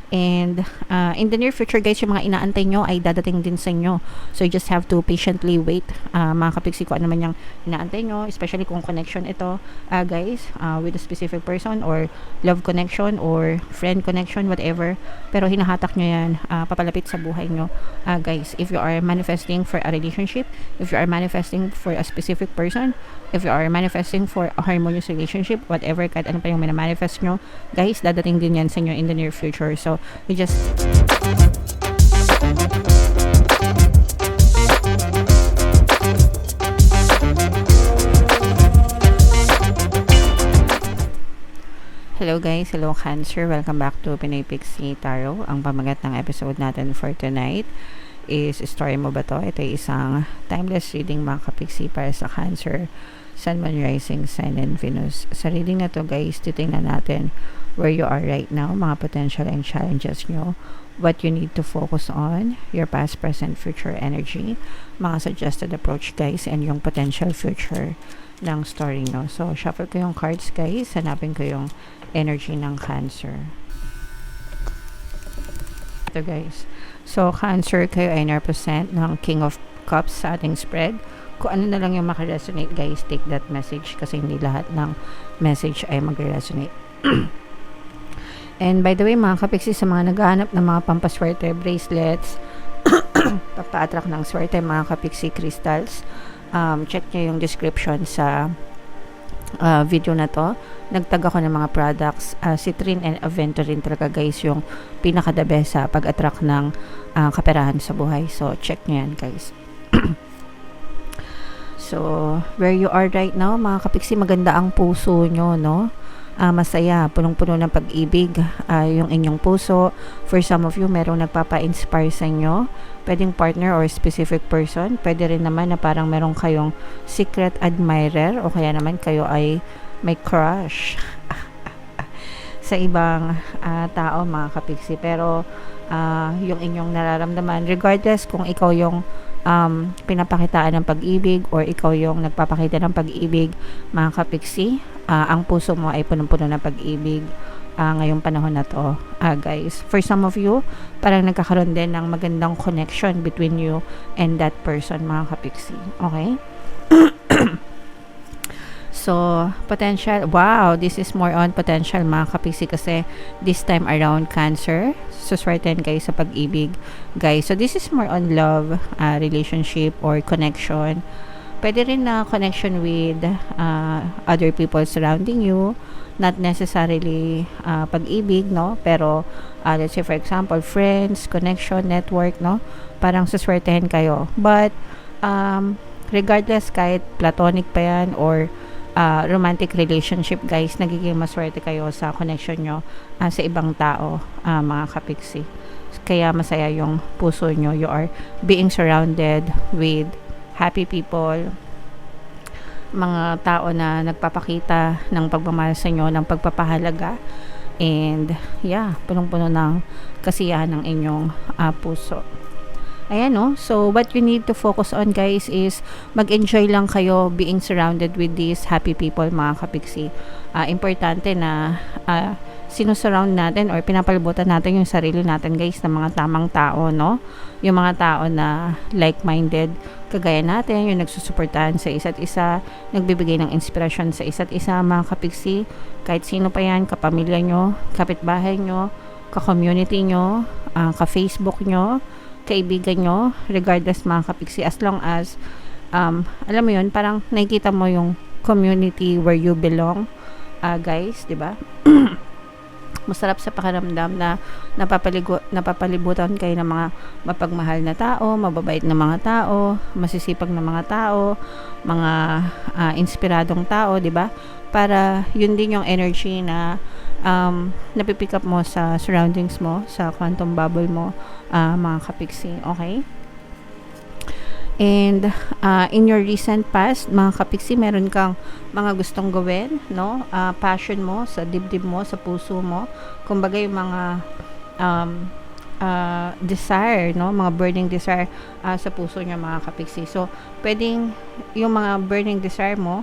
And in the near future guys, yung mga inaantay nyo ay dadating din sa inyo. So you just have to patiently wait, mga kapiksi, kung ano man yung inaantay nyo, especially kung connection ito, guys, with a specific person, or love connection, or friend connection, whatever. Pero hinahatak nyo yan, papalapit sa buhay nyo, guys. If you are manifesting for a relationship, if you are manifesting for a specific person, if you are manifesting for a harmonious relationship, whatever, kahit ano pa yung manifest nyo, guys, dadating din yan sa inyo in the near future. So you just hello guys, hello Cancer, welcome back to Pinoy Pixie Tarot. Ang pamagat ng episode natin for tonight is Story Mo Ba To? Ito ay isang timeless reading mga kapiksi para sa Cancer, Sun, Moon, Rising, Sign, and Venus. Sa reading na to guys, titingnan natin where you are right now, mga potential and challenges nyo, what you need to focus on, your past, present, future energy, mga suggested approach guys, and yung potential future ng story nyo. So, shuffle ko yung cards guys, hanapin ko yung energy ng Cancer. Ito guys. So, Cancer, kayo ay represent ng King of Cups sa ating spread. Kung ano na lang yung makaresonate guys, take that message kasi hindi lahat ng message ay mag-resonate. And by the way mga kapiksi, sa mga naghahanap ng mga pampaswerte, bracelets, pagpa-attract ng swerte mga kapiksi crystals, check nyo yung description sa video na to. Nagtag ako ng mga products, Citrine and Aventurine talaga guys yung pinaka the best sa pag-attract ng kaperahan sa buhay. So check nyo yan guys. So where you are right now mga kapiksi, maganda ang puso nyo, no? Masaya, punong-puno ng pag-ibig yung inyong puso. For some of you, merong nagpapa-inspire sa inyo, pwedeng partner or specific person. Pwede rin naman na parang merong kayong secret admirer, o kaya naman kayo ay may crush sa ibang tao mga kapiksi. Pero yung inyong nararamdaman, regardless kung ikaw yung pinapakitaan ng pag-ibig or ikaw yung nagpapakita ng pag-ibig mga kapiksi, ang puso mo ay punong-puno ng pag-ibig ngayong panahon na to guys. For some of you, parang nagkakaroon din ng magandang connection between you and that person mga kapiksi. Okay? So, potential, wow, this is more on potential mga kapiksi kasi this time around Cancer, suswertein kayo sa pag-ibig guys. So, this is more on love, relationship or connection. Pwede rin na connection with other people surrounding you, not necessarily pag-ibig, no? Pero, let's say for example, friends, connection, network, no? Parang suswertein kayo. But, regardless kahit platonic pa yan or romantic relationship guys, nagiging maswerte kayo sa connection nyo sa ibang tao mga kapiksi. Kaya masaya yung puso nyo. You are being surrounded with happy people, mga tao na nagpapakita ng pagmamahal sa inyo, ng pagpapahalaga, and yeah, punong-puno ng kasiyahan ng inyong puso. Ayan, no? So, what you need to focus on, guys, is mag-enjoy lang kayo being surrounded with these happy people, mga kapiksi. Importante na sinusurround natin or pinapalibutan natin yung sarili natin, guys, ng mga tamang tao, no? Yung mga tao na like-minded, kagaya natin, yung nagsusuportahan sa isa't isa, nagbibigay ng inspirasyon sa isa't isa, mga kapiksi. Kahit sino pa yan, kapamilya nyo, kapitbahay nyo, ka-community nyo, ka-Facebook nyo, kaibigan nyo, regardless mga kapiksi, as long as alam mo yun, parang nakikita mo yung community where you belong, guys, di ba? Masarap sa pakiramdam na napapalibutan kayo ng mga mapagmahal na tao, mababait na mga tao, masisipag na mga tao, mga inspiradong tao, di ba? Para yun din yung energy na napipick up mo sa surroundings mo, sa quantum bubble mo, mga kapiksi, okay? And in your recent past, mga kapiksi, meron kang mga gustong gawin, no? Passion mo, sa dibdib mo, sa puso mo. Kumbaga yung mga desire, no? Mga burning desire sa puso niya, mga kapiksi. So, pwedeng yung mga burning desire mo,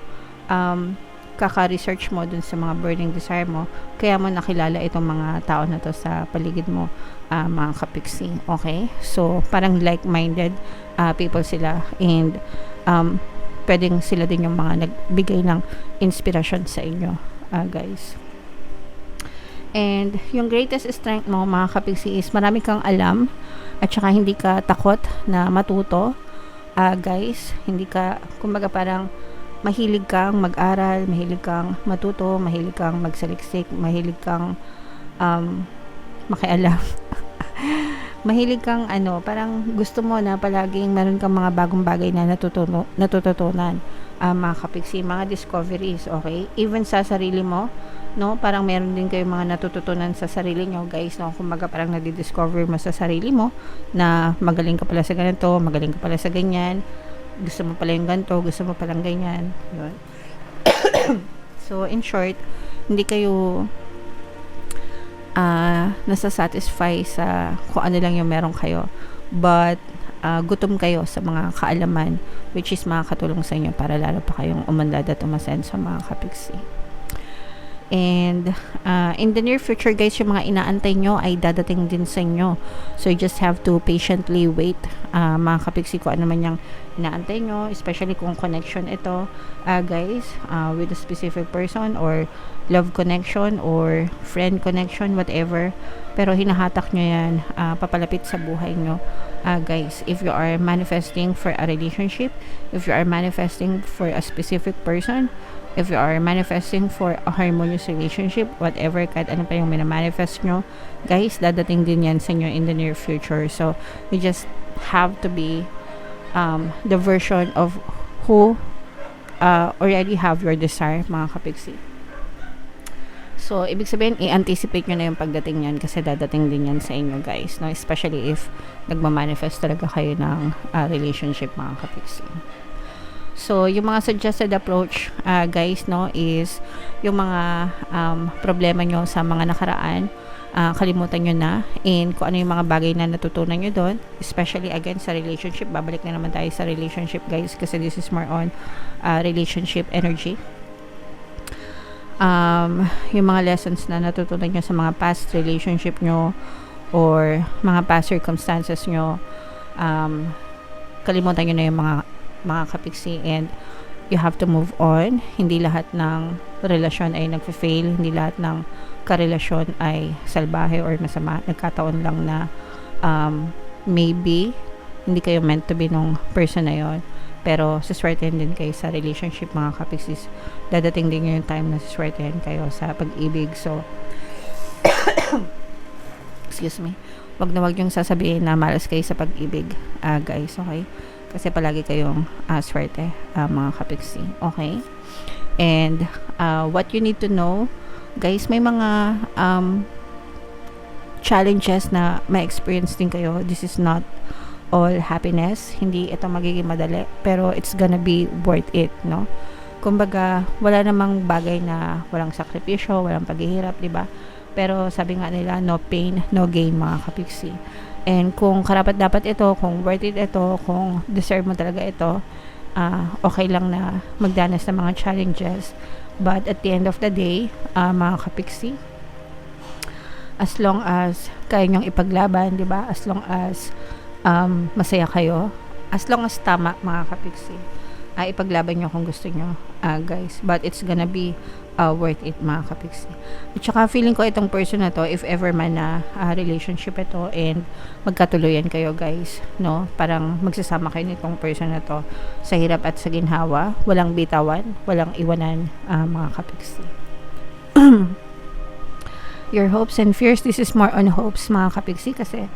kaka-research mo dun sa mga burning desire mo, kaya mo nakilala itong mga tao na to sa paligid mo, mga kapiksi. Okay? So, parang like-minded people sila, and pwedeng sila din yung mga nagbigay ng inspiration sa inyo, guys. And yung greatest strength mo, mga kapiksi, is marami kang alam at saka hindi ka takot na matuto, guys. Hindi ka, kumbaga parang mahilig kang mag-aral, mahilig kang matuto, mahilig kang magsaliksik, mahilig kang makialam. Mahilig kang parang gusto mo na palaging meron kang mga bagong bagay na natututunan, mga kapiksi, mga discoveries, okay? Even sa sarili mo, no? Parang meron din kayong mga natututunan sa sarili nyo, guys, no? Kumbaga parang nadi-discover mo sa sarili mo na magaling ka pala sa ganito, magaling ka pala sa ganyan, gusto mo pala yung ganito, gusto mo palang ganyan, yun. So, in short, hindi kayo nasasatisfy sa kung ano lang yung meron kayo, but gutom kayo sa mga kaalaman, which is makakatulong sa inyo para lalo pa kayong umunlad at umasen sa mga kapiksi. And in the near future, guys, yung mga inaantay nyo ay dadating din sa inyo. So you just have to patiently wait, mga kapiksi, kung ano man yung inaantay nyo, especially kung connection ito, guys, with a specific person, or love connection, or friend connection, whatever. Pero hinahatak nyo yan, papalapit sa buhay nyo, guys. If you are manifesting for a relationship, if you are manifesting for a specific person, if you are manifesting for a harmonious relationship, whatever, kahit ano pa yung minamanifest nyo, guys, dadating din yan sa inyo in the near future. So, you just have to be the version of who already have your desire, mga kapiksi. So, ibig sabihin, i-anticipate nyo na yung pagdating yan, kasi dadating din yan sa inyo, guys, no? Especially if nagmamanifest talaga kayo ng relationship, mga kapiksi. So, yung mga suggested approach, guys, no, is yung mga problema nyo sa mga nakaraan, kalimutan nyo na, and kung ano yung mga bagay na natutunan nyo doon, especially again sa relationship. Babalik na naman tayo sa relationship, guys, kasi this is more on relationship energy. Yung mga lessons na natutunan nyo sa mga past relationship nyo, or mga past circumstances nyo, kalimutan nyo na yung mga kapiksi, and you have to move on. Hindi lahat ng relasyon ay nagfe-fail, hindi lahat ng karelasyon ay salbahe or masama. Nagkataon lang na maybe hindi kayo meant to be nung person na yon, pero siswertehin din kayo sa relationship, mga kapiksis. Dadating din yung time na siswertehin kayo sa pag-ibig. So excuse me, wag na wag yung sasabihin na malas kayo sa pag-ibig, guys, okay? Kasi palagi kayong swerte, mga kapiksi. Okay? And what you need to know, guys, may mga challenges na ma-experience din kayo. This is not all happiness. Hindi ito magiging madali, pero it's gonna be worth it, no? Kumbaga, wala namang bagay na walang sakripisyo, walang paghihirap, diba? Pero sabi nga nila, no pain, no gain, mga kapiksi. And kung karapat dapat ito, kung worth it ito, kung deserve mo talaga ito, okay lang na magdanas ng mga challenges. But at the end of the day, mga kapiksi, as long as kaya nyong ipaglaban, di ba? As long as masaya kayo, as long as tama, mga kapiksi, ipaglaban nyo kung gusto nyo, guys. But it's gonna be worth it, mga kapiksi. At saka feeling ko itong person na to, if ever man na relationship ito, and magkatuluyan kayo, guys, no? Parang magsasama kayo nitong person na to sa hirap at sa ginhawa, walang bitawan, walang iwanan, mga kapiksi. Your hopes and fears, this is more on hopes, mga kapiksi, kasi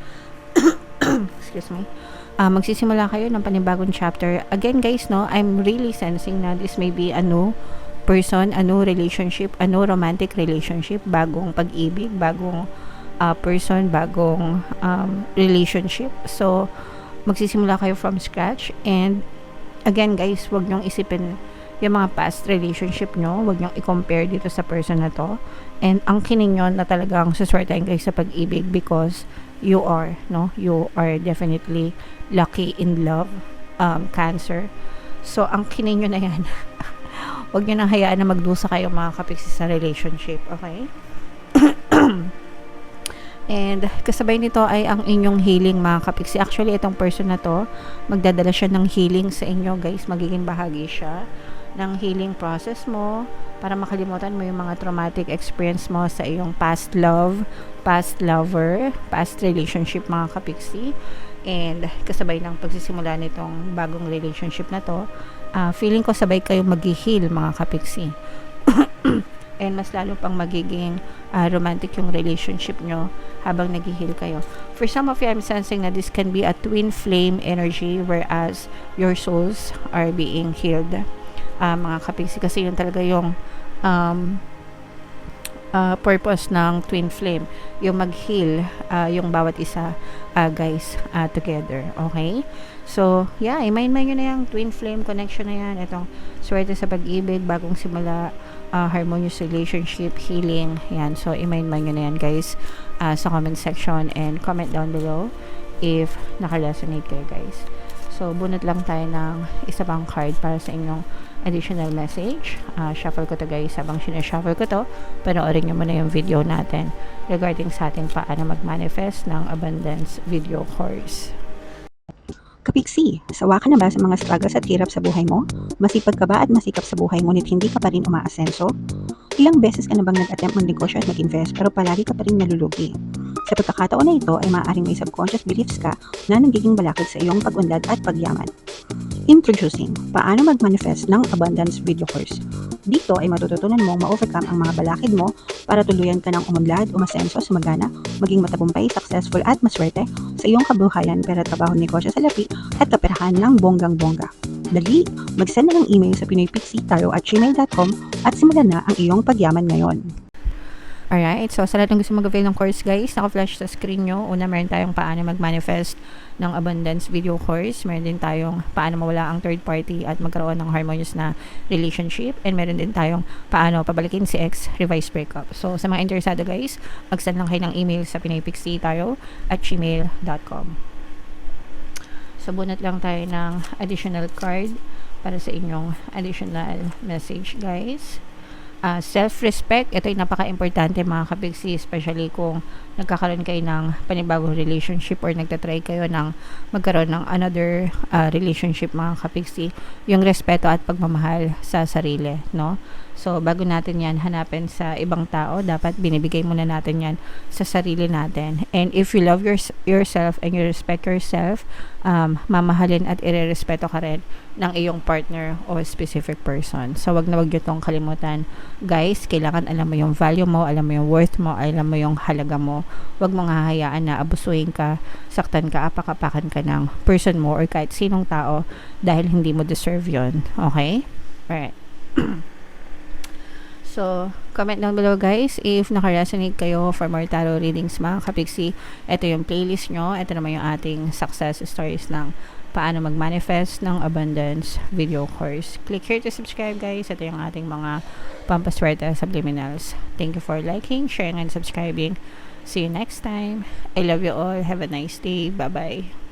excuse me, magsisimula kayo ng panibagong chapter. Again, guys, no, I'm really sensing na this may be a new person, a new relationship, a new romantic relationship, bagong pag-ibig, bagong person, bagong relationship. So, magsisimula kayo from scratch. And again, guys, wag nyong isipin yung mga past relationship nyo, wag nyong i-compare dito sa person na to. And ang kining nyo na talagang suswertein kayo sa pag-ibig, because you are, no, you are definitely lucky in love, Cancer. So, ang kining nyo na yan, Huwag nyo nang hayaan na magdusa kayo mga kapiksi sa relationship. Okay? And kasabay nito ay ang inyong healing mga kapiksi. Actually, itong person na to, magdadala siya ng healing sa inyo guys. Magiging bahagi siya ng healing process mo para makalimutan mo yung mga traumatic experience mo sa iyong past love, past lover, past relationship mga kapiksi. And kasabay ng pagsisimula nitong bagong relationship na to, feeling ko sabay kayo mag-heal mga kapiksi. And mas lalo pang magiging romantic yung relationship nyo habang nag-heal kayo. For some of you, I'm sensing na this can be a twin flame energy whereas your souls are being healed. Mga kapiksi, kasi yun talaga yung purpose ng twin flame, yung mag-heal yung bawat isa guys together. Okay? So, yeah, i-mind nyo na yung twin flame connection na yan. Itong swerte sa pag-ibig, bagong simula, harmonious relationship, healing. Yan. So, i-mind nyo na yan guys sa comment section and comment down below if naka-resonate kayo guys. So, bunot lang tayo ng isa pang card para sa inyong additional message. Shuffle ko to guys. Habang sinashuffle ko to, panoorin nyo muna yung video natin regarding sa ating paano mag-manifest ng abundance video course. Kapiksi, sawa ka na ba sa mga struggles at hirap sa buhay mo? Masipag ka ba at masikap sa buhay ngunit hindi ka pa rin umaasenso? Ilang beses ka na bang nag-attempt magnegosyo at mag-invest pero palagi ka pa rin nalulugi? Sa pagkakataon na ito ay maaaring may subconscious beliefs ka na nagiging balakid sa iyong pag-unlad at pagyaman. Introducing, paano mag-manifest ng abundance video course. Dito ay matututunan mong ma-overcome ang mga balakid mo para tuluyan ka ng umunlad, umasenso, sumagana, maging matagumpay, successful at maswerte sa iyong kabuhayan, pera, trabaho, negosyo sa lapi at kaperahan ng bonggang-bongga. Dali, mag-send na ng email sa pinoypixie@gmail.com at simulan na ang iyong pagyaman ngayon. Alright, so sa lahat ng gusto mag-avail ng course guys, naka-flash sa screen nyo. Una, meron tayong paano mag-manifest ng abundance video course. Meron din tayong paano mawala ang third party at magkaroon ng harmonious na relationship. And meron din tayong paano pabalikin si ex, revise breakup. So sa mga interesado guys, mag-send lang kayo ng email sa pinoypixie@gmail.com. So bunot lang tayo ng additional card para sa inyong additional message guys. Self-respect, ito ay napaka-importante mga kapiksi, especially kung nagkakaroon kayo ng panibagong relationship or nagtatry kayo ng magkaroon ng another relationship mga kapiksi, yung respeto at pagmamahal sa sarili, no? So, bago natin yan hanapin sa ibang tao, dapat binibigay muna natin yan sa sarili natin. And if you love yourself and you respect yourself, mamahalin at irerespeto ka rin ng iyong partner o specific person. So, wag na wag nyo tong kalimutan. Guys, kailangan alam mo yung value mo, alam mo yung worth mo, alam mo yung halaga mo. Wag mong hahayaan na abusuhin ka, saktan ka, apak-apakan ka ng person mo or kahit sinong tao dahil hindi mo deserve yon. Okay? Alright. So, comment down below guys if naka-resonate kayo for more tarot readings mga kapiksi. Ito yung playlist nyo. Ito naman yung ating success stories ng paano mag-manifest ng abundance video course. Click here to subscribe guys. Ito yung ating mga pampaswerte subliminals. Thank you for liking, sharing, and subscribing. See you next time. I love you all. Have a nice day. Bye-bye.